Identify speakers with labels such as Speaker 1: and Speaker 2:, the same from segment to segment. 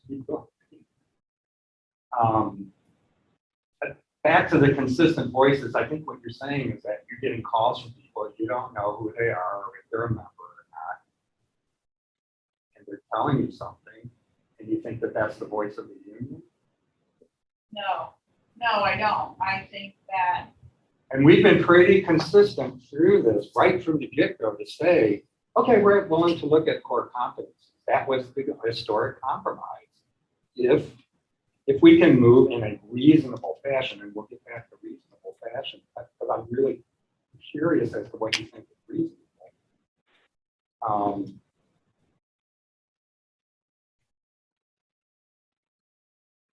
Speaker 1: keep going. Back to the consistent voices, I think what you're saying is that you're getting calls from people, you don't know who they are or if they're a member or not, and they're telling you something, and you think that that's the voice of the union?
Speaker 2: No, I don't. I think that.
Speaker 1: And we've been pretty consistent through this, right from the get-go, to say, okay, we're willing to look at core competencies. That was the historic compromise. If we can move in a reasonable fashion, and we'll get back to reasonable fashion, because I'm really curious as to what you think is reasonable.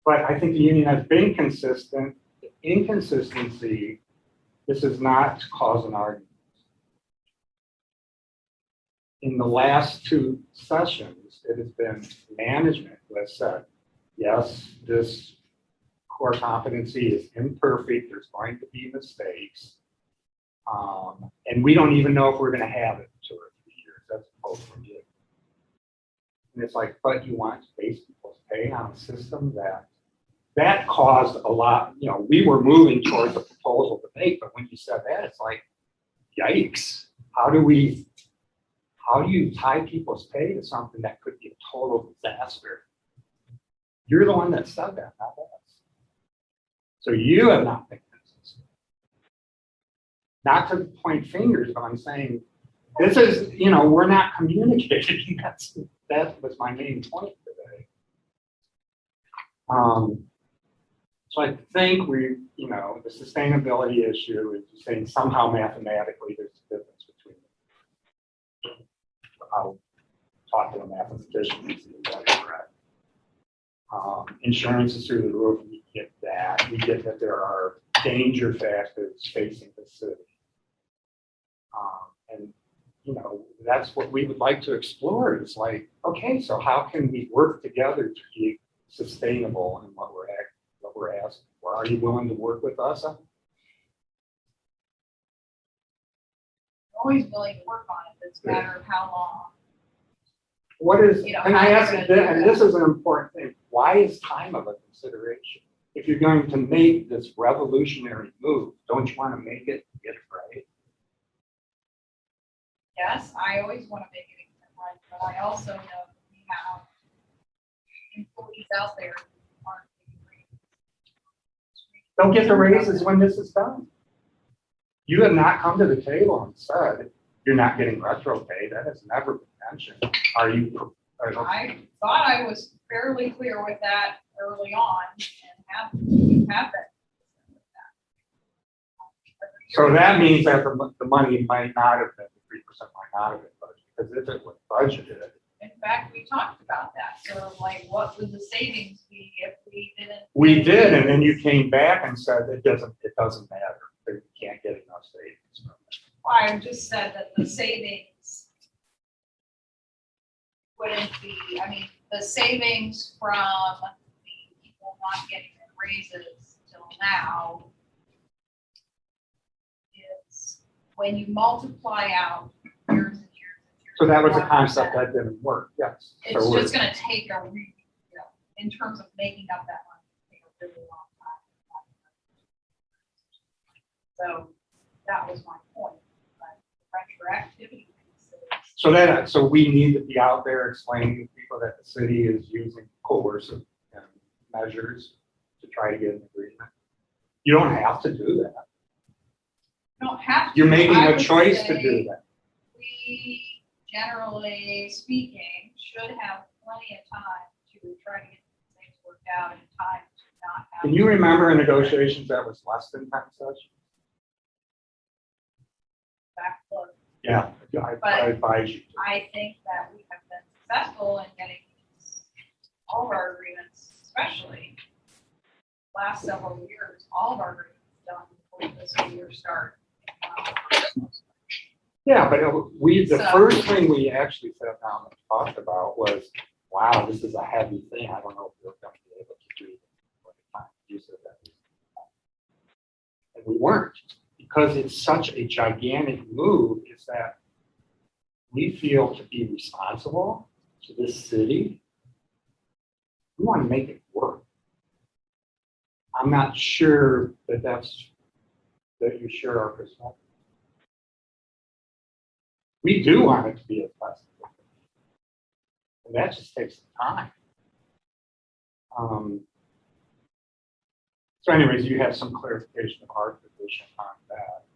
Speaker 1: But I think the union has been consistent. The inconsistency, this is not to cause an argument. In the last two sessions, it has been management who has said, yes, this core competency is imperfect. There's going to be mistakes. And we don't even know if we're going to have it in 2 or 3 years. That's supposed to be it. And it's like, but you want to base people's pay on a system that caused a lot, we were moving towards a proposal to make, but when you said that, it's like, yikes. How do you tie people's pay to something that could be a total disaster? You're the one that said that, not us. So you have not been consistent. Not to point fingers, but I'm saying this is, we're not communicating. That was my main point today. So I think the sustainability issue is saying somehow mathematically there's a difference between them. I'll talk to the mathematician and see if that's correct. Insurance is through the roof. We get that. We get that there are danger factors facing the city. And that's what we would like to explore. It's like, okay, so how can we work together to be sustainable in what we're asking for? Are you willing to work with us?
Speaker 2: I'm always willing to work on it. It's a matter of how long.
Speaker 1: What is, and I ask,
Speaker 2: and
Speaker 1: this is an important thing. Why is time of a consideration? If you're going to make this revolutionary move, don't you want to make it get it right?
Speaker 2: Yes, I always want to make it right, but I also know that we have employees out there who aren't getting raises.
Speaker 1: They'll get the raises when this is done. You have not come to the table and said you're not getting retro pay. That has never been mentioned. Are you?
Speaker 2: I thought I was fairly clear with that early on and have that.
Speaker 1: So that means that the money might not have been, the 3% might not have been budgeted, because if it was budgeted.
Speaker 2: In fact, we talked about that. So like, what would the savings be if we didn't?
Speaker 1: We did, and then you came back and said it doesn't matter. You can't get enough savings from it.
Speaker 2: Well, I just said that the savings wouldn't be, the savings from the people not getting their raises till now is when you multiply out years and years and years.
Speaker 1: So that was a concept that didn't work, yes.
Speaker 2: It's
Speaker 1: So
Speaker 2: just gonna take in terms of making up that money, take a really long time. So that was my point. Retroactivity.
Speaker 1: So we need to be out there explaining to people that the city is using coercive measures to try to get an agreement. You don't have to do that.
Speaker 2: You don't have to.
Speaker 1: You're making a choice to do that.
Speaker 2: We, generally speaking, should have plenty of time to try to get things worked out in time to not have.
Speaker 1: Can you remember in negotiations that was less than 10 sessions?
Speaker 2: Backlook.
Speaker 1: Yeah, I advise you.
Speaker 2: I think that we have been successful in getting all of our agreements, especially last several years, all of our agreements done before the fiscal year start.
Speaker 1: Yeah, but the first thing we actually sat down and talked about was, wow, this is a heavy thing. I don't know if we're going to be able to do it. You said that. And we weren't. Because it's such a gigantic move, is that we feel to be responsible to this city. We want to make it work. I'm not sure that that you share our perspective. We do want it to be as fast as possible. And that just takes some time. So anyways, you have some clarification of our position on that.